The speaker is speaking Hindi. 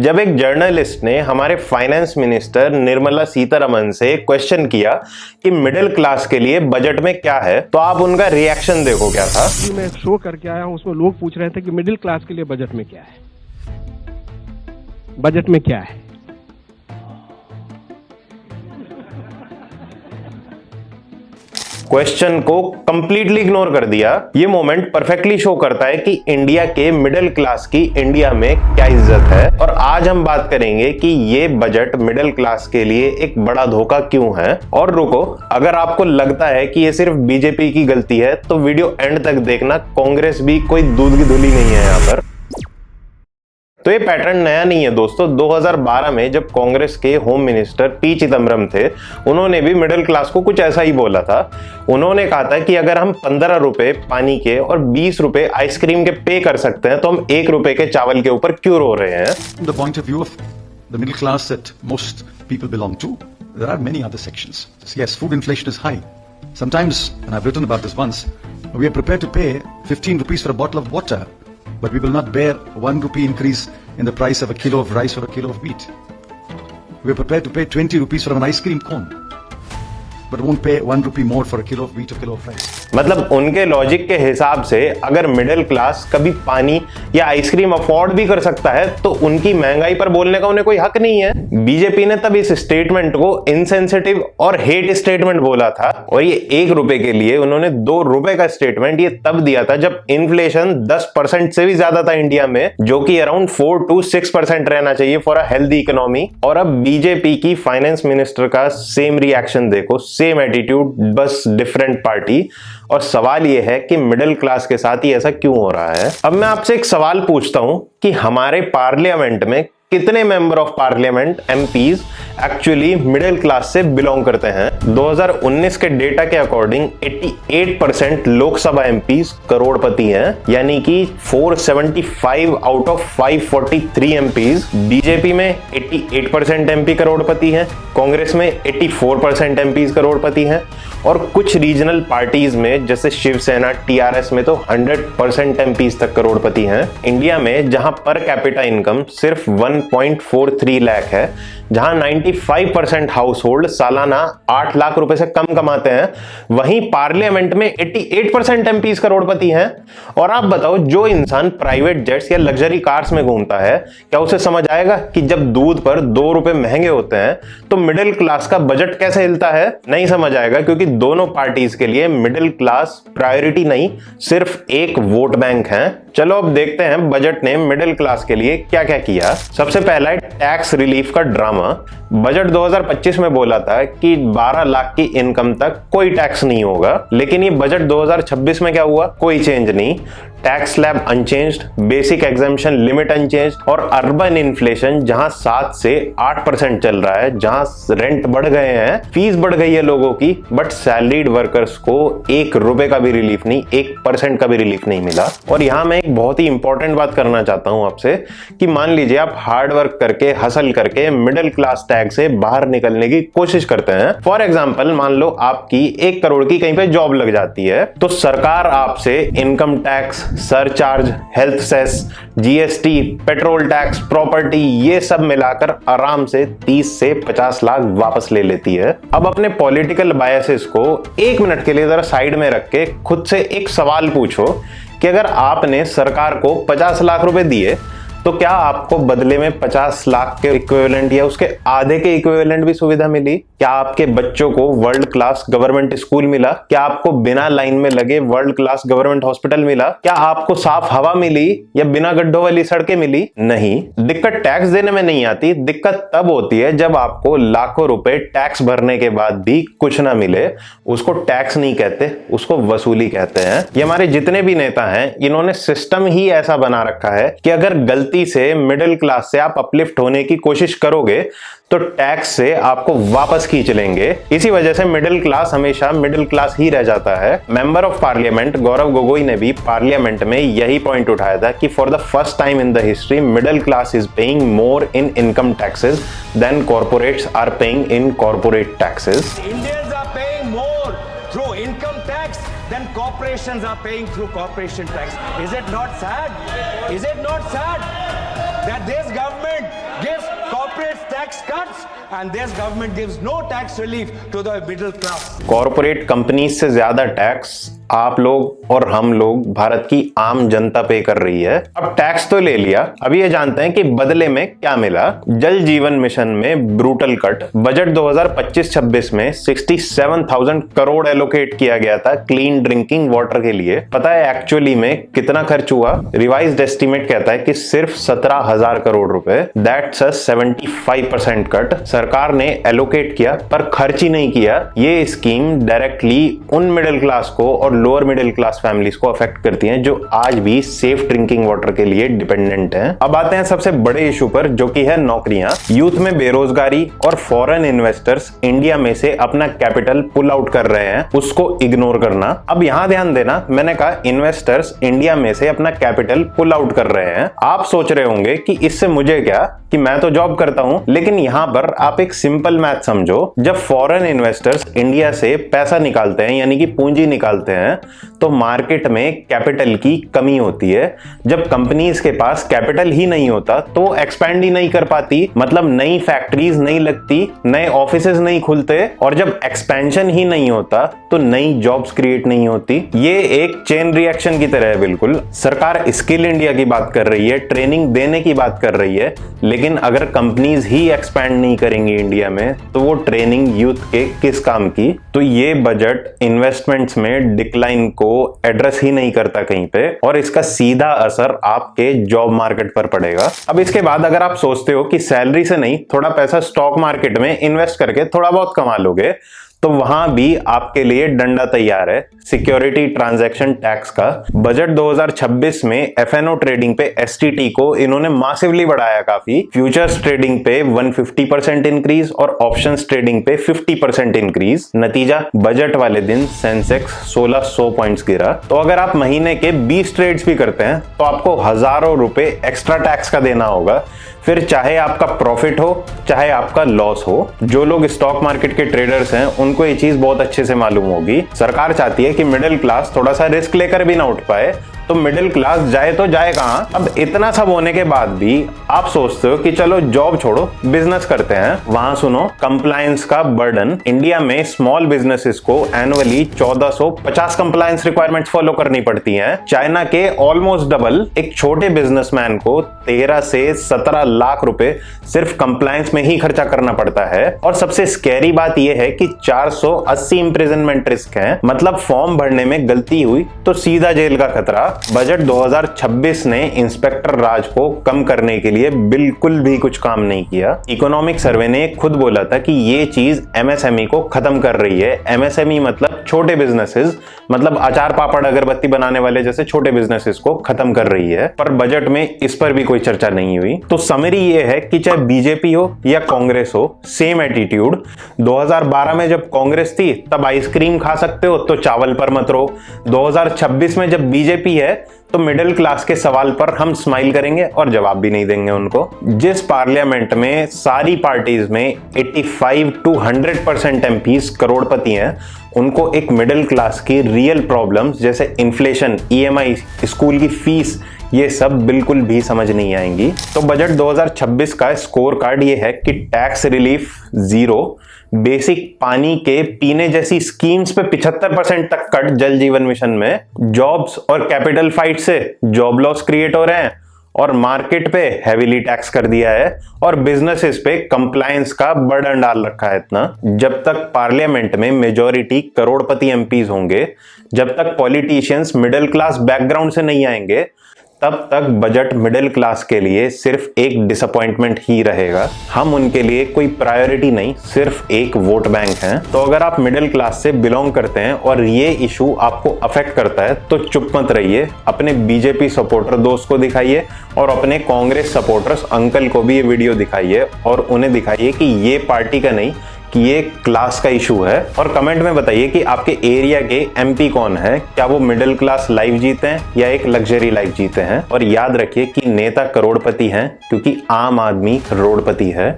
जब एक जर्नलिस्ट ने हमारे फाइनेंस मिनिस्टर निर्मला सीतारमण से क्वेश्चन किया कि मिडिल क्लास के लिए बजट में क्या है, तो आप उनका रिएक्शन देखो क्या था। मैं एक शो करके आया हूं, उसमें लोग पूछ रहे थे कि मिडिल क्लास के लिए बजट में क्या है, बजट में क्या है। क्वेश्चन को कंप्लीटली इग्नोर कर दिया। ये मोमेंट परफेक्टली शो करता है कि इंडिया के मिडिल क्लास की इंडिया में क्या इज्जत है। और आज हम बात करेंगे कि ये बजट मिडिल क्लास के लिए एक बड़ा धोखा क्यों है। और रुको, अगर आपको लगता है कि ये सिर्फ बीजेपी की गलती है तो वीडियो एंड तक देखना, कांग्रेस भी कोई दूध की धुली नहीं है यहाँ पर। तो ये पैटर्न नया नहीं है दोस्तों। 2012 में जब कांग्रेस के होम मिनिस्टर पी चिदम्बरम थे, उन्होंने भी मिडिल क्लास को कुछ ऐसा ही बोला था। उन्होंने कहा था कि अगर हम 15 रुपए पानी के और 20 रुपए आइसक्रीम के पे कर सकते हैं तो हम 1 रुपए के चावल के ऊपर क्यों रो रहे हैं। The point of view of the middle class that most people belong to, there are many other sections. Yes, food inflation is high. Sometimes, and I've written about this once, we are prepared to pay 15 rupees for a bottle of water, but we will not bear 1 rupee increase in the price of a kilo of rice or a kilo of wheat. We are prepared to pay 20 rupees for an ice cream cone, but won't pay 1 rupee more for a kilo of wheat or kilo of rice. मतलब उनके लॉजिक के हिसाब से अगर मिडिल क्लास कभी पानी या आइसक्रीम अफोर्ड भी कर सकता है तो उनकी महंगाई पर बोलने का उन्हें कोई हक नहीं है। बीजेपी ने तब इस स्टेटमेंट को इनसेंसिटिव और हेट स्टेटमेंट बोला था। और ये 1 रुपए के लिए उन्होंने 2 रुपए का स्टेटमेंट ये तब दिया था जब इन्फ्लेशन 10% से भी ज्यादा था इंडिया में, जो कि अराउंड 4 to 6% रहना चाहिए फॉर अ हेल्दी इकोनॉमी। और अब बीजेपी की फाइनेंस मिनिस्टर का सेम रिएक्शन देखो, सेम एटीट्यूड, बस डिफरेंट पार्टी। और सवाल यह है कि मिडिल क्लास के साथ ही ऐसा क्यों हो रहा है। अब मैं आपसे एक सवाल पूछता हूं कि हमारे पार्लियामेंट में कितने member of parliament MPs actually middle class से बिलोंग करते हैं। 2019 के डेटा के अकॉर्डिंग 88% लोकसभा एमपीज करोड़पति हैं, यानी कि 475 आउट ऑफ 543 एमपीज। बीजेपी में 88% एमपी करोड़पति हैं, कांग्रेस में 84% एमपीज करोड़पति हैं, और कुछ रीजनल पार्टीज में जैसे शिवसेना, टीआरएस में तो 100% एमपीज तक करोड़पति हैं। इंडिया में जहां पर कैपिटा इनकम सिर्फ 1.43 लाख है, जहां 95% हाउस होल्ड सालाना 8 लाख रुपए से कम कमाते हैं, वहीं पार्लियामेंट में 88% एमपीज करोड़पति हैं। और आप बताओ, जो इंसान प्राइवेट जेट्स या लग्जरी कार्स में घूमता है, क्या उसे समझ आएगा कि जब दूध पर 2 रुपए महंगे होते हैं तो मिडिल क्लास का बजट कैसे हिलता है? नहीं समझ आएगा, क्योंकि दोनों पार्टीज के लिए मिडिल क्लास प्रायोरिटी नहीं, सिर्फ एक वोट बैंक है। चलो अब देखते हैं बजट ने मिडिल क्लास के लिए क्या क्या किया। सबसे पहला है टैक्स रिलीफ का ड्रामा। बजट 2025 में बोला था कि 12 लाख की इनकम तक कोई टैक्स नहीं होगा, लेकिन ये बजट 2026 में क्या हुआ? कोई चेंज नहीं। Tax slab unchanged, basic exemption limit unchanged, और अर्बन इन्फ्लेशन जहां 7 से 8% चल रहा है, जहां रेंट बढ़ गए हैं, फीस बढ़ गई है लोगों की, बट सैलरीड वर्कर्स को 1 रुपए का भी रिलीफ नहीं, 1% का भी रिलीफ नहीं मिला। और यहां मैं एक बहुत ही इंपॉर्टेंट बात करना चाहता हूं आपसे कि मान लीजिए आप हार्ड वर्क करके, हसल करके मिडिल क्लास टैग से बाहर निकलने की कोशिश करते हैं। फॉर एग्जाम्पल, मान लो आपकी 1 करोड़ की कहीं पे जॉब लग जाती है, तो सरकार आपसे income tax, surcharge, health cess, GST, petrol tax, property, ये सब मिलाकर आराम से 30 से 50 लाख वापस ले लेती है। अब अपने पॉलिटिकल बायसेस को 1 मिनट के लिए जरा साइड में रख के खुद से एक सवाल पूछो कि अगर आपने सरकार को 50 लाख रुपए दिए तो क्या आपको बदले में 50 लाख के इक्विवेलेंट या उसके आधे के इक्विवेलेंट भी सुविधा मिली? क्या आपके बच्चों को वर्ल्ड क्लास गवर्नमेंट स्कूल मिला? क्या आपको बिना लाइन में लगे वर्ल्ड क्लास गवर्नमेंट हॉस्पिटल मिला? क्या आपको साफ हवा मिली या बिना गड्ढों वाली सड़कें मिली? नहीं। दिक्कत टैक्स देने में नहीं आती, दिक्कत तब होती है जब आपको लाखों रुपए टैक्स भरने के बाद भी कुछ ना मिले। उसको टैक्स नहीं कहते, उसको वसूली कहते हैं। ये हमारे जितने भी नेता हैं, इन्होंने सिस्टम ही ऐसा बना रखा है कि अगर गलती से मिडिल क्लास से आप अपलिफ्ट होने की कोशिश करोगे तो टैक्स से आपको वापस खींच लेंगे। इसी वजह से मिडिल क्लास हमेशा मिडिल क्लास ही रह जाता है। Member of parliament Gaurav Gogoi ने भी पार्लियामेंट में यही पॉइंट उठाया था कि for the first time in the history middle class is paying more in income taxes than corporates are paying in corporate taxes. Indians are paying more through income tax than corporations are paying through corporation tax. Is it not sad? Is it not sad that this government and this government gives no tax relief to the middle class. Corporate companies से ज्यादा टैक्स आप लोग और हम लोग भारत की आम जनता पे कर रही है। अब टैक्स तो ले लिया, अब ये जानते हैं कि बदले में क्या मिला। जल जीवन मिशन में ब्रूटल कट। बजट 2025-26 में 67,000 करोड़ एलोकेट किया गया था क्लीन ड्रिंकिंग वाटर के लिए। पता है एक्चुअली में कितना खर्च हुआ? रिवाइज्ड एस्टीमेट कहता है कि सिर्फ 17,000 करोड़ रुपए। That's a 75% cut. सरकार ने एलोकेट किया पर खर्च ही नहीं किया। ये स्कीम डायरेक्टली उन मिडिल क्लास को और लोअर मिडिल क्लास फैमिलीज को अफेक्ट करती हैं जो आज भी सेफ ड्रिंकिंग वाटर के लिए डिपेंडेंट हैं। अब आते हैं सबसे बड़े इशू पर, जो कि है नौकरियां। यूथ में बेरोजगारी और फॉरेन इन्वेस्टर्स इंडिया में से अपना कैपिटल पुल आउट कर रहे हैं, उसको इग्नोर करना। अब यहां ध्यान देना, मैंने कहा इन्वेस्टर्स इंडिया में से अपना कैपिटल पुल आउट कर रहे हैं। आप सोच रहे होंगे कि इससे मुझे क्या, कि मैं तो जॉब करता हूं, लेकिन यहां पर आप एक सिंपल मैथ समझो। जब फॉरेन इन्वेस्टर्स इंडिया से पैसा निकालते हैं, यानी कि पूंजी निकालते हैं, तो मार्केट में कैपिटल की कमी होती है। जब कंपनीज के पास कैपिटल ही नहीं होता तो एक्सपैंड ही नहीं कर पाती, मतलब नई फैक्ट्रीज नहीं लगती, नए ऑफिसेज नहीं खुलते, और जब एक्सपेंशन ही नहीं होता तो नई जॉब्स क्रिएट नहीं होती। ये एक चेन रिएक्शन की तरह है बिल्कुल। सरकार स्किल इंडिया की बात कर रही है, ट्रेनिंग देने की बात कर रही है, लेकिन अगर कंपनीज ही एक्सपैंड नहीं करेंगी इंडिया में तो वो ट्रेनिंग यूथ के किस काम की? तो ये बजट इन्वेस्टमेंट्स में डिक्लाइन को एड्रेस ही नहीं करता कहीं पे, और इसका सीधा असर आपके जॉब मार्केट पर पड़ेगा। अब इसके बाद अगर आप सोचते हो कि सैलरी से नहीं, थोड़ा पैसा स्टॉक मार्केट में इन्वेस्ट करके थोड़ा बहुत कमा लोगे, तो वहां भी आपके लिए डंडा तैयार है, सिक्योरिटी ट्रांजैक्शन टैक्स का। बजट 2026 में एफएनओ ट्रेडिंग पे एसटीटी को इन्होंने मासिवली बढ़ाया काफी। फ्यूचर्स ट्रेडिंग पे 150% इंक्रीज और ऑप्शंस ट्रेडिंग पे 50% इंक्रीज। नतीजा, बजट वाले दिन सेंसेक्स 1600 पॉइंट्स गिरा। तो अगर आप महीने के 20 ट्रेड्स भी करते हैं तो आपको हजारों रुपए एक्स्ट्रा टैक्स का देना होगा, फिर चाहे आपका प्रॉफिट हो चाहे आपका लॉस हो। जो लोग स्टॉक मार्केट के ट्रेडर्स हैं उनको ये चीज बहुत अच्छे से मालूम होगी। सरकार चाहती है कि मिडिल क्लास थोड़ा सा रिस्क लेकर भी ना उठ पाए, तो मिडिल क्लास जाए तो जाए कहां? अब इतना सब होने के बाद भी आप सोचते हो कि चलो जॉब छोड़ो, बिजनेस करते हैं। वहां सुनो, कंप्लायंस का बर्डन। इंडिया में स्मॉल बिजनेसेस को एनुअली 1450 कंप्लायंस रिक्वायरमेंट्स फॉलो करनी पड़ती हैं। चाइना के ऑलमोस्ट डबल। एक छोटे बिजनेसमैन को 13 से 17 लाख रुपए सिर्फ कंप्लायंस में ही खर्चा करना पड़ता है। और सबसे स्कैरी बात यह है कि 480 इंप्रिजनमेंट रिस्क है, मतलब फॉर्म भरने में गलती हुई तो सीधा जेल का खतरा। बजट 2026 ने इंस्पेक्टर राज को कम करने के लिए बिल्कुल भी कुछ काम नहीं किया। इकोनॉमिक सर्वे ने खुद बोला था कि ये चीज एमएसएमई को खत्म कर रही है। एमएसएमई मतलब छोटे बिजनेसेस, मतलब अचार पापड़ अगरबत्ती बनाने वाले जैसे छोटे बिजनेसेस को खत्म कर रही है। पर बजट में इस पर भी कोई चर्चा नहीं हुई। तो समरी ये है कि चाहे बीजेपी हो या कांग्रेस हो, सेम एटीट्यूड। 2012 में जब कांग्रेस थी तब आइसक्रीम खा सकते हो तो चावल पर मत रहो। 2026 में जब बीजेपी है तो मिडिल क्लास के सवाल पर हम स्माइल करेंगे और जवाब भी नहीं देंगे उनको। जिस पार्लियामेंट में सारी पार्टीज में 85 to 100% एमपीज करोड़पति हैं, उनको एक मिडिल क्लास की रियल प्रॉब्लम्स जैसे इन्फ्लेशन, ईएमआई, स्कूल की फीस, ये सब बिल्कुल भी समझ नहीं आएंगी। तो बजट 2026 का स्कोर कार्ड ये है कि टैक्स रिलीफ 0, बेसिक पानी के पीने जैसी स्कीम्स पे 75% तक कट जल जीवन मिशन में, जॉब्स और कैपिटल फाइट से जॉब लॉस क्रिएट हो रहे हैं, और मार्केट पे हेवीली टैक्स कर दिया है, और बिजनेसेस पे कंप्लायंस का बर्डन डाल रखा है इतना। जब तक पार्लियामेंट में मेजॉरिटी करोड़पति एमपीज होंगे, जब तक पॉलिटिशियंस मिडिल क्लास बैकग्राउंड से नहीं आएंगे, तब तक बजट मिडिल क्लास के लिए सिर्फ एक डिसअपॉइंटमेंट ही रहेगा। हम उनके लिए कोई प्रायोरिटी नहीं, सिर्फ एक वोट बैंक हैं। तो अगर आप मिडिल क्लास से बिलोंग करते हैं और ये इशू आपको अफेक्ट करता है तो चुप मत रहिए, अपने बीजेपी सपोर्टर दोस्त को दिखाइए और अपने कांग्रेस सपोर्टर्स अंकल को भी ये वीडियो दिखाइए और उन्हें दिखाइए कि ये पार्टी का नहीं, कि ये क्लास का इशू है। और कमेंट में बताइए कि आपके एरिया के एमपी कौन है, क्या वो मिडिल क्लास लाइफ जीते हैं या एक लग्जरी लाइफ जीते हैं। और याद रखिए कि नेता करोड़पति हैं क्योंकि आम आदमी करोड़पति है।